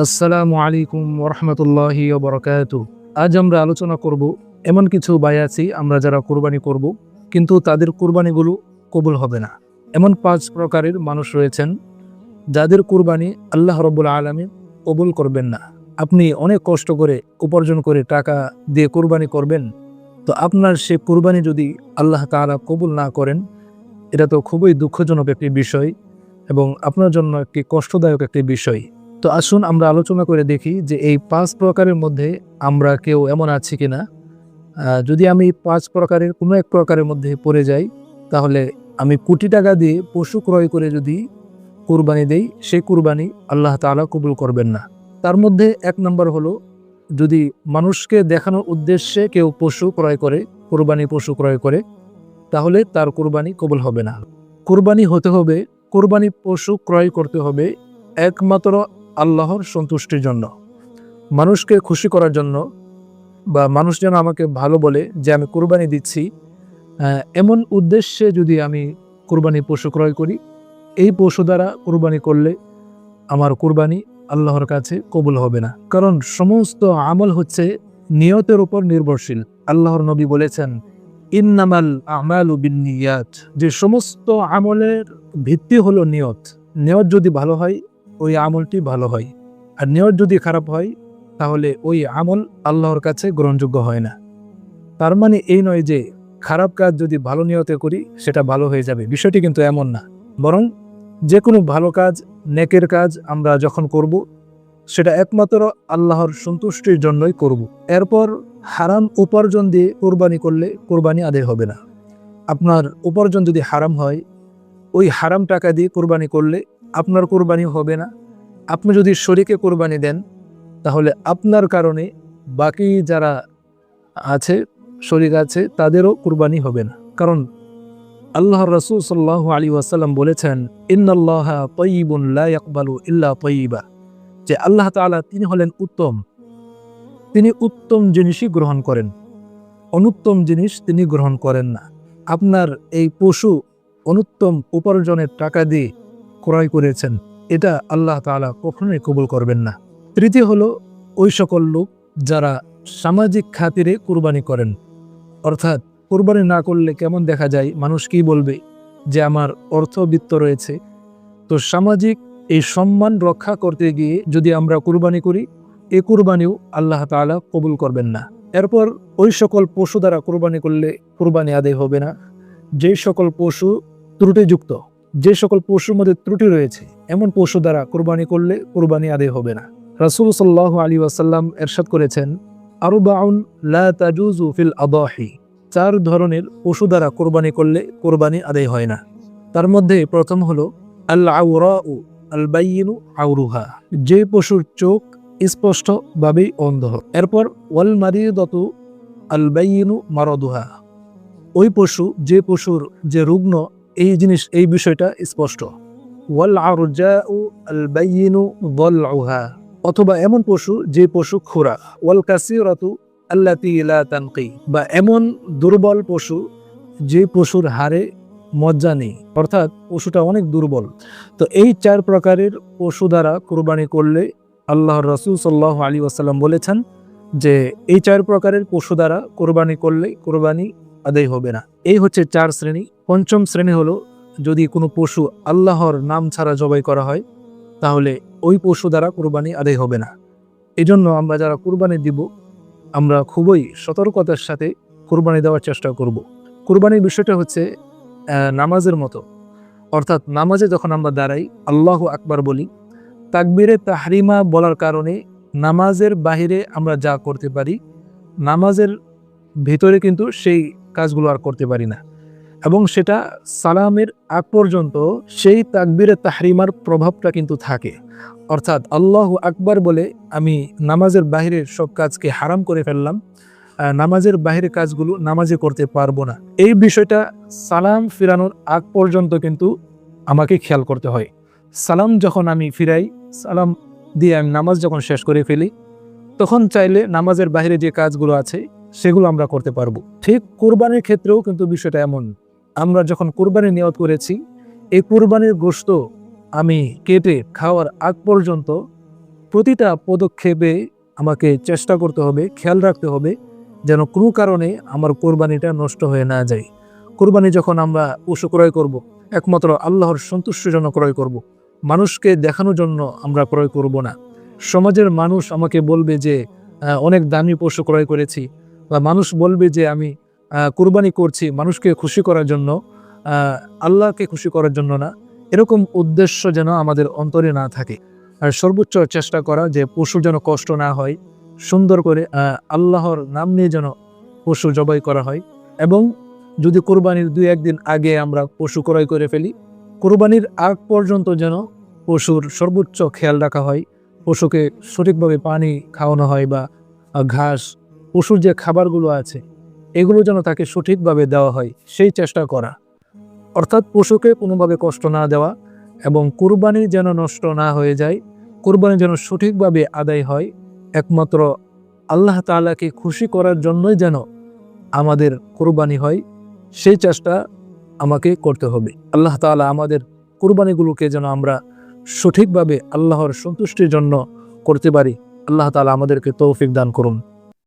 আসসালামু আলাইকুম ওরহমতুল্লাহি ওবরাকাতু। আজ আমরা আলোচনা করব এমন কিছু ভাই আছি আমরা যারা কোরবানি করব, কিন্তু তাদের কোরবানিগুলো কবুল হবে না। এমন ৫ প্রকারের মানুষ রয়েছেন যাদের কোরবানি আল্লাহ রাব্বুল আলামিন কবুল করবেন না। আপনি অনেক কষ্ট করে উপার্জন করে টাকা দিয়ে কোরবানি করবেন, তো আপনার সে কোরবানি যদি আল্লাহ তাআলা কবুল না করেন, এটা তো খুবই দুঃখজনক একটি বিষয় এবং আপনার জন্য একটি কষ্টদায়ক একটি বিষয়। তো আসুন আমরা আলোচনা করে দেখি যে এই ৫ প্রকারের মধ্যে আমরা কেউ এমন আছি কিনা। যদি আমি ৫ প্রকারের কোনো এক প্রকারের মধ্যে পড়ে যাই, তাহলে আমি কোটি টাকা দিয়ে পশু ক্রয় করে যদি কুরবানি দেই, সেই কুরবানি আল্লাহ তাআলা কবুল করবেন না। তার মধ্যে ১ নম্বর হলো, যদি মানুষকে দেখানোর উদ্দেশ্যে কেউ পশু ক্রয় করে, কোরবানি পশু ক্রয় করে, তাহলে তার কোরবানি কবুল হবে না। কোরবানি হতে হবে, কোরবানি পশু ক্রয় করতে হবে একমাত্র আল্লাহর সন্তুষ্টির জন্য, মানুষকে খুশি করার জন্য, বা মানুষ যেন আমাকে ভালো বলে যে আমি কোরবানি দিচ্ছি, এমন উদ্দেশ্যে যদি আমি কোরবানি পশু ক্রয় করি, এই পশু দ্বারা কোরবানি করলে আমার কোরবানি আল্লাহর কাছে কবুল হবে না। কারণ সমস্ত আমল হচ্ছে নিয়তের উপর নির্ভরশীল। আল্লাহর নবী বলেছেন, ইন্নামাল আমালু বিন্নিয়াত, যে সমস্ত আমলের ভিত্তি হলো নিয়ত। নিয়ত যদি ভালো হয়, ওই আমলটি ভালো হয়, আর নিয়ত যদি খারাপ হয়, তাহলে ওই আমল আল্লাহর কাছে গ্রহণযোগ্য হয় না। তার মানে এই নয় যে খারাপ কাজ যদি ভালো নিয়তে করি সেটা ভালো হয়ে যাবে, বিষয়টি কিন্তু এমন না। বরং যে কোনো ভালো কাজ, নেকের কাজ আমরা যখন করব, সেটা একমাত্র আল্লাহর সন্তুষ্টির জন্যই করব। এরপর হারাম উপার্জন দিয়ে কোরবানি করলে কোরবানি আদায় হবে না। আপনার উপার্জন যদি হারাম হয়, ওই হারাম টাকা দিয়ে কোরবানি করলে আপনার কোরবানি হবে না। আপনি যদি শরীকে কোরবানি দেন, তাহলে আপনার কারণে বাকি যারা আছে, শরীক আছে, তাদেরও কোরবানি হবে না। কারণ আল্লাহর রাসূল সাল্লাল্লাহু আলাইহি ওয়াসাল্লাম বলেছেন, ইন্নাল্লাহা তাইয়্যিবুন লা ইয়াকবালু ইল্লা তাইয়্যিবা, যে আল্লাহ তাআলা তিনি হলেন উত্তম, তিনি উত্তম জিনিসই গ্রহণ করেন, অনুত্তম জিনিস তিনি গ্রহণ করেন না। আপনার এই পশু অনুত্তম উপার্জনের টাকা দিয়ে ক্রয় করেছেন, এটা আল্লাহ তাআলা কখনোই কবুল করবেন না। তৃতীয় হলো, ওই সকল লোক যারা সামাজিক খাতিরে কুরবানি করেন, অর্থাৎ কুরবানি না করলে কেমন দেখা যায়, মানুষ কি বলবে যে আমার অর্থবিত্ত রয়েছে, তো সামাজিক এই সম্মান রক্ষা করতে গিয়ে যদি আমরা কুরবানি করি, এই কুরবানিও আল্লাহ তাআলা কবুল করবেন না। এরপর ওই সকল পশু দ্বারা কুরবানি করলে কুরবানি আদায় হবে না, যে সকল পশু ত্রুটিযুক্ত, যে সকল পশুর মধ্যে ত্রুটি রয়েছে, এমন পশু দ্বারা কুরবানি করলে কুরবানি আদায় হবে না। রাসূল সাল্লাল্লাহু আলাইহি ওয়াসাল্লাম ইরশাদ করেছেন, আরবাউন লা তাজুজু ফিল আদাহি, ৪ ধরনের পশু দ্বারা কোরবানি করলে কোরবানি আদায় হয় না। তার মধ্যে প্রথম হলো আল আওরাউ আল বাইয়িনু আওরুহা, যে পশুর চোখ স্পষ্টভাবেই অন্ধ। এরপর ওয়াল মারিদাতু আল বাইয়িনু মারাদুহা, ওই পশু, যে পশুর যে রুগ্ন, এই বিষয়টা স্পষ্ট। ওয়াল আরজাউ আল বাইয়িনু দালউহা, অথবা এমন পশু যে পশু খোরা। ওয়াল কাসিরাতু আল্লাতী লা তানকি, বা এমন দুর্বল পশু যে পশুর হাড়ে মজ্জা নেই, অর্থাৎ পশুটা অনেক দুর্বল। তো এই ৪ প্রকারের পশু দ্বারা কোরবানি করলে আল্লাহর রাসূল সাল্লাল্লাহু আলাইহি ওয়াসাল্লাম বলেছেন যে এই ৪ প্রকারের পশু দ্বারা কোরবানি করলে কোরবানি আদায় হবে না। এই হচ্ছে ৪ শ্রেণী। পঞ্চম শ্রেণী হলো, যদি কোনো পশু আল্লাহর নাম ছাড়া জবাই করা হয়, তাহলে ওই পশু দ্বারা কোরবানি আদায় হবে না। এজন্য আমরা যারা কোরবানি দিব, আমরা খুবই সতর্কতার সাথে কোরবানি দেওয়ার চেষ্টা করব। কোরবানির বিষয়টা হচ্ছে নামাজের মতো, অর্থাৎ নামাজে যখন আমরা দাঁড়াই, আল্লাহু আকবার বলি, তাকবীরে তাহরিমা বলার কারণে নামাজের বাহিরে আমরা যা করতে পারি, নামাজের ভিতরে কিন্তু সেই কাজগুলো আর করতে পারি না, এবং সেটা সালামের আগ পর্যন্ত সেই তাকবীরে তাহরিমার প্রভাবটা কিন্তু থাকে। অর্থাৎ আল্লাহু আকবার বলে আমি নামাজের বাহিরের সব কাজকে হারাম করে ফেললাম, নামাজের বাহিরের কাজগুলো নামাজে করতে পারবো না। এই বিষয়টা সালাম ফিরানোর আগ পর্যন্ত কিন্তু আমাকে খেয়াল করতে হয়। সালাম যখন আমি ফিরাই, সালাম দিয়ে আমি নামাজ যখন শেষ করে ফেলি, তখন চাইলে নামাজের বাহিরে যে কাজগুলো আছে সেগুলো আমরা করতে পারবো। ঠিক কোরবানির ক্ষেত্রেও কিন্তু বিষয়টা এমন। আমরা যখন কোরবানির নিয়ত করেছি, এই কোরবানির গোশত আমি কেটে খাওয়ার আগ পর্যন্ত প্রতিটা পদক্ষেপে আমাকে চেষ্টা করতে হবে, খেয়াল রাখতে হবে যেন কোনো কারণে আমার কোরবানিটা নষ্ট হয়ে না যায়। কোরবানি যখন আমরা পশু ক্রয় করব, একমাত্র আল্লাহর সন্তুষ্টির জন্য ক্রয় করব, মানুষকে দেখানোর জন্য আমরা ক্রয় করব না। সমাজের মানুষ আমাকে বলবে যে অনেক দামি পশু ক্রয় করেছি, বা মানুষ বলবে যে আমি কোরবানি করছি মানুষকে খুশি করার জন্য, আল্লাহকে খুশি করার জন্য না। এরকম উদ্দেশ্য যেন আমাদের অন্তরে না থাকে। আর সর্বোচ্চ চেষ্টা করা যে পশু যেন কষ্ট না হয়, সুন্দর করে আল্লাহর নাম নিয়ে যেন পশু জবাই করা হয়। এবং যদি কোরবানির 2-1 দিন আগে আমরা পশু ক্রয় করে ফেলি, কোরবানির আগ পর্যন্ত যেন পশুর সর্বোচ্চ খেয়াল রাখা হয়, পশুকে সঠিকভাবে পানি খাওয়ানো হয়, বা ঘাস, পশুর যে খাবারগুলো আছে এগুলো যেন তাকে সঠিকভাবে দেওয়া হয়, সেই চেষ্টা করা। অর্থাৎ পশুকে কোনোভাবে কষ্ট না দেওয়া, এবং কোরবানি যেন নষ্ট না হয়ে যায়, কোরবানি যেন সঠিকভাবে আদায় হয়, একমাত্র আল্লাহ তাআলাকে খুশি করার জন্যই যেন আমাদের কোরবানি হয়, সেই চেষ্টা আমাকে করতে হবে। আল্লাহ তাআলা আমাদের কোরবানিগুলোকে যেন আমরা সঠিকভাবে আল্লাহর সন্তুষ্টির জন্য করতে পারি। আল্লাহ তাআলা আমাদেরকে তৌফিক দান করুন।